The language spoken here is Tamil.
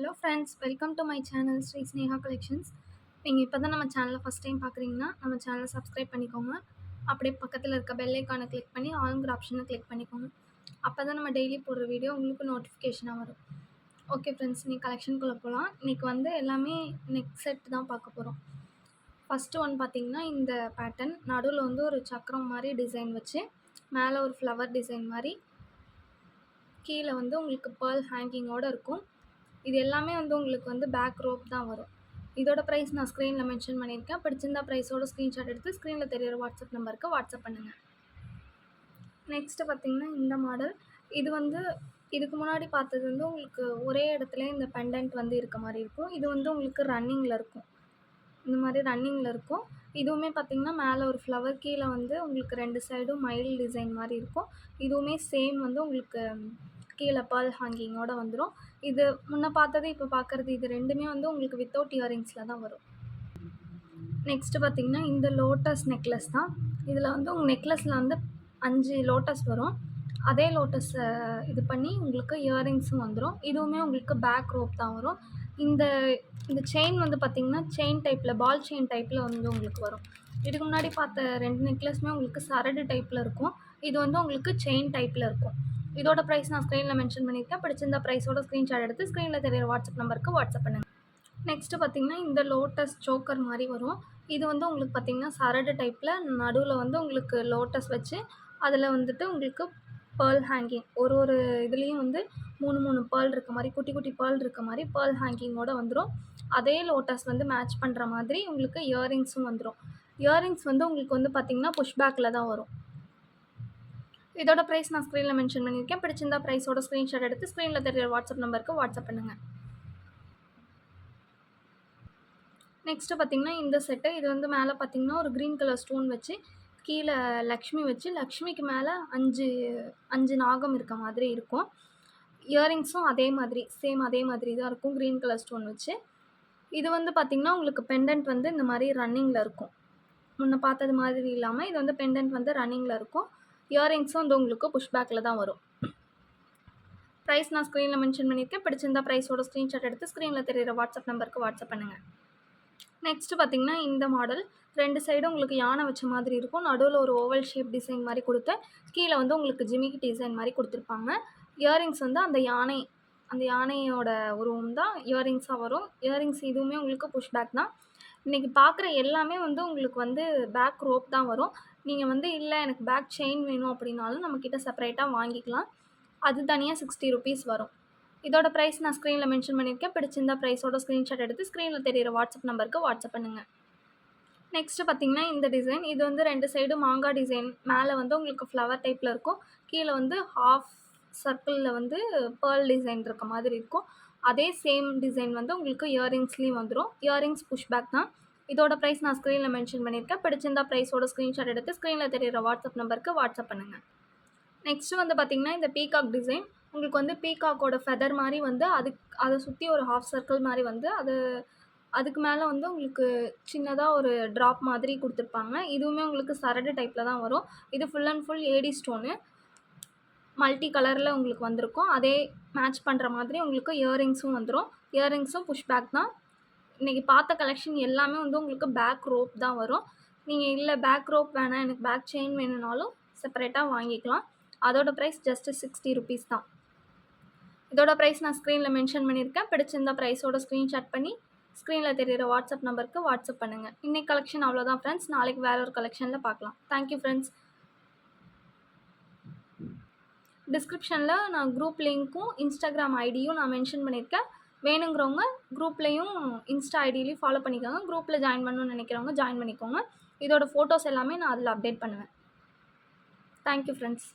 Hello friends, welcome to my channel Shri Sneha collections. நீங்கள் இப்போ தான் நம்ம சேனலை ஃபஸ்ட் டைம் பார்க்குறீங்கன்னா நம்ம சேனலை சப்ஸ்கிரைப் பண்ணிக்கோங்க. அப்படியே பக்கத்தில் இருக்க பெல் ஐக்கானை கிளிக் பண்ணி ஆளுங்கிற ஆப்ஷனை கிளிக் பண்ணிக்கோங்க. அப்போ தான் நம்ம டெய்லி போடுற வீடியோ உங்களுக்கு நோட்டிஃபிகேஷனாக வரும். ஓகே ஃப்ரெண்ட்ஸ், நீ கலெக்ஷனுக்குள்ளே போகலாம். இன்றைக்கி வந்து எல்லாமே நெக் செட் தான் பார்க்க போகிறோம். ஃபஸ்ட்டு ஒன் பார்த்திங்கன்னா இந்த பேட்டர்ன் நடுவில் வந்து ஒரு சக்கரம் மாதிரி டிசைன் வச்சு மேலே ஒரு ஃப்ளவர் டிசைன் மாதிரி கீழே வந்து உங்களுக்கு பேர்ல் ஹேங்கிங்கோடு இருக்கும். இது எல்லாமே வந்து உங்களுக்கு வந்து பேக் ரோப் தான் வரும். இதோட ப்ரைஸ் நான் ஸ்க்ரீனில் மென்ஷன் பண்ணியிருக்கேன். பிடிச்சிருந்தா ப்ரைஸோட ஸ்க்ரீன்ஷாட் எடுத்து ஸ்க்ரீனில் தெரியிற வாட்ஸ்அப் நம்பருக்கு வாட்ஸ்அப் பண்ணுங்கள். நெக்ஸ்ட்டு பார்த்திங்கன்னா இந்த மாடல். இது வந்து இதுக்கு முன்னாடி பார்த்தது வந்து உங்களுக்கு ஒரே இடத்துல இந்த பெண்டன்ட் வந்து இருக்க மாதிரி இருக்கும். இது வந்து உங்களுக்கு ரன்னிங்கில் இருக்கும். இந்த மாதிரி ரன்னிங்கில் இருக்கும். இதுவுமே பார்த்திங்கன்னா மேலே ஒரு ஃப்ளவர், கீழே வந்து உங்களுக்கு 2 சைடும் மயில் டிசைன் மாதிரி இருக்கும். இதுவுமே சேம் வந்து உங்களுக்கு கீழே பேர்ல் ஹேங்கிங்கோடு வந்துடும். இது முன்ன பார்த்தது இப்போ பார்க்குறது இது ரெண்டுமே வந்து உங்களுக்கு வித்தவுட் இயரிங்ஸில் தான் வரும். நெக்ஸ்ட்டு பார்த்திங்கன்னா இந்த லோட்டஸ் நெக்லஸ் தான். இதில் வந்து உங்கள் நெக்லஸில் வந்து 5 லோட்டஸ் வரும். அதே லோட்டஸை இது பண்ணி உங்களுக்கு இயரிங்ஸும் வந்துடும். இதுவுமே உங்களுக்கு பேக் ரோப் தான் வரும். இந்த செயின் வந்து பார்த்திங்கன்னா செயின் டைப்பில், பால் செயின் டைப்பில் வந்து உங்களுக்கு வரும். இதுக்கு முன்னாடி பார்த்த 2 நெக்லஸுமே உங்களுக்கு சரடு டைப்பில் இருக்கும். இது வந்து உங்களுக்கு செயின் டைப்பில் இருக்கும். இதோட ப்ரைஸ் நான் ஸ்க்ரீனில் மென்ஷன் பண்ணியிருக்கேன். பிடிச்சிருந்த ப்ரைஸோட ஸ்க்ரீன்ஷாட் எடுத்து ஸ்க்ரீனில் தெரியிற வாட்ஸ்அப் நம்பருக்கு வாட்ஸ்அப் பண்ணுங்கள். நெக்ஸ்ட்டு பார்த்திங்கன்னா இந்த லோட்டஸ் சோக்கர் மாதிரி வரும். இது வந்து உங்களுக்கு பார்த்திங்கன்னா சரடு டைப்பில் நடுவில் வந்து உங்களுக்கு லோட்டஸ் வச்சு அதில் வந்துட்டு உங்களுக்கு பேர்ல் ஹேங்கிங் ஒரு இதுலேயும் வந்து 3 பேர்ல் இருக்க மாதிரி, குட்டி குட்டி பேர்ல் இருக்க மாதிரி பேர்ல் ஹேங்கிங்கோடு வந்துடும். அதே லோட்டஸ் வந்து மேட்ச் பண்ணுற மாதிரி உங்களுக்கு இயரிங்ஸும் வந்துடும். இயரிங்ஸ் வந்து உங்களுக்கு வந்து பார்த்திங்கன்னா புஷ் பேக்கில் தான் வரும். இதோட ப்ரைஸ் நான் ஸ்க்ரீனில் மென்ஷன் பண்ணியிருக்கேன். பிடிச்சிருந்தா ப்ரைஸோட ஸ்க்ரீன்ஷாட் எடுத்து ஸ்க்ரீனில் தெரியிற வாட்ஸ்அப் நம்பருக்கு வாட்ஸ்அப் பண்ணுங்கள். நெக்ஸ்ட்டு பார்த்திங்கன்னா இந்த செட்டு. இது வந்து மேலே பார்த்திங்கன்னா ஒரு க்ரீன் கலர் ஸ்டோன் வச்சு கீழே லக்ஷ்மி வச்சு லக்ஷ்மிக்கு மேலே 5 நாகம் இருக்க மாதிரி இருக்கும். இயரிங்ஸும் அதே மாதிரி சேம் அதே மாதிரி தான் இருக்கும், க்ரீன் கலர் ஸ்டோன் வச்சு. இது வந்து பார்த்திங்கன்னா உங்களுக்கு பெண்டன்ட் வந்து இந்த மாதிரி ரன்னிங்கில் இருக்கும். முன்ன பார்த்தது மாதிரி இல்லாமல் இது வந்து பெண்டன்ட் வந்து ரன்னிங்கில் இருக்கும். இயரிங்ஸும் வந்து உங்களுக்கு புஷ் பேக்கில் தான் வரும். ப்ரைஸ் நான் ஸ்க்ரீனில் மென்ஷன் பண்ணியிருக்கேன். பிடிச்சிருந்தா ப்ரைஸோட ஸ்க்ரீன்ஷாட் எடுத்து ஸ்க்ரீனில் தெரியிற வாட்ஸ்அப் நம்பருக்கு வாட்ஸ்அப் பண்ணுங்கள். நெக்ஸ்ட்டு பார்த்திங்கன்னா இந்த மாடல். 2 சைடும் உங்களுக்கு யானை வச்ச மாதிரி இருக்கும். நடுவில் ஒரு ஓவல் ஷேப் டிசைன் மாதிரி கொடுத்து கீழே வந்து உங்களுக்கு ஜிமிக்கி டிசைன் மாதிரி கொடுத்துருப்பாங்க. இயரிங்ஸ் வந்து அந்த யானையோட உருவம் தான் இயரிங்ஸாக வரும். இயரிங்ஸ் இதுவுமே உங்களுக்கு புஷ் பேக் தான். இன்றைக்கி பார்க்குற எல்லாமே வந்து உங்களுக்கு வந்து பேக் ரோப் தான் வரும். நீங்கள் வந்து இல்லை எனக்கு பேக் செயின் வேணும் அப்படின்னாலும் நம்மக்கிட்ட செப்பரேட்டாக வாங்கிக்கலாம். அது தனியாக 60 ருபீஸ் வரும். இதோட ப்ரைஸ் நான் ஸ்க்ரீனில் மென்ஷன் பண்ணியிருக்கேன். பிடிச்சிருந்தா ப்ரைஸோட ஸ்க்ரீன்ஷாட் எடுத்து ஸ்க்ரீனில் தெரியிற வாட்ஸ்அப் நம்பருக்கு வாட்ஸ்அப் பண்ணுங்கள். நெக்ஸ்ட்டு பார்த்திங்கன்னா இந்த டிசைன். இது வந்து 2 சைடும் மாங்காய் டிசைன். மேலே வந்து உங்களுக்கு ஃப்ளவர் டைப்பில் இருக்கும். கீழே வந்து ஹாஃப் சர்க்கிளில் வந்து பேர்ல் டிசைன் இருக்க மாதிரி இருக்கும். அதே சேம் டிசைன் வந்து உங்களுக்கு இயரிங்ஸ்லேயும் வந்துடும். இயரிங்ஸ் புஷ் பேக் தான். இதோட ப்ரைஸ் நான் ஸ்க்ரீனில் மென்ஷன் பண்ணியிருக்கேன். பிடிச்சிருந்தா ப்ரைஸோட ஸ்க்ரீன்ஷாட் எடுத்து ஸ்க்ரீனில் தெரியிற வாட்ஸ்அப் நம்பருக்கு வாட்ஸ்அப் பண்ணுங்கள். நெக்ஸ்ட்டு வந்து பார்த்திங்கன்னா இந்த பீகாக் டிசைன். உங்களுக்கு வந்து பீகாக்கோட ஃபெதர் மாதிரி வந்து அதை சுற்றி ஒரு ஹாஃப் சர்க்கிள் மாதிரி வந்து அதுக்கு மேலே வந்து உங்களுக்கு சின்னதாக ஒரு ட்ராப் மாதிரி கொடுத்துருப்பாங்க. இதுவுமே உங்களுக்கு சரடு டைப்பில் தான் வரும். இது full and full AD stone multi கலரில் உங்களுக்கு வந்திருக்கும். அதே மேட்ச் பண்ணுற மாதிரி உங்களுக்கு இயரிங்ஸும் வந்துடும். இயரிங்ஸும் புஷ் பேக் தான். இன்றைக்கி பார்த்த கலெக்ஷன் எல்லாமே வந்து உங்களுக்கு பேக் ரோப் தான் வரும். நீங்கள் இல்லை பேக் ரோப் வேணாம் எனக்கு பேக் செயின் வேணும்னாலும் செப்பரேட்டாக வாங்கிக்கலாம். அதோட ப்ரைஸ் ஜஸ்ட்டு 60 ருபீஸ் தான். இதோட ப்ரைஸ் நான் ஸ்க்ரீனில் மென்ஷன் பண்ணியிருக்கேன். பிடிச்சிருந்தா ப்ரைஸோட ஸ்க்ரீன்ஷாட் பண்ணி ஸ்க்ரீனில் தெரியிற வாட்ஸ்அப் நம்பருக்கு வாட்ஸ்அப் பண்ணுங்கள். இன்றைக்கி கலெக்ஷன் அவ்வளோதான் ஃப்ரெண்ட்ஸ். நாளைக்கு வேறு ஒரு கலெக்ஷனில் பார்க்கலாம். Thank you friends. டிஸ்கிரிப்ஷனில் நான் குரூப் லிங்க்கும் இன்ஸ்டாகிராம் ஐடியும் நான் மென்ஷன் பண்ணியிருக்கேன். வேணுங்கிறவங்க குரூப்லேயும் இன்ஸ்டா ஐடியிலையும் ஃபாலோ பண்ணிக்கோங்க. குரூப்பில் ஜாயின் பண்ணணும்னு நினைக்கிறவங்க ஜாயின் பண்ணிக்கோங்க. இதோட ஃபோட்டோஸ் எல்லாமே நான் அதில் அப்டேட் பண்ணுவேன். Thank you friends.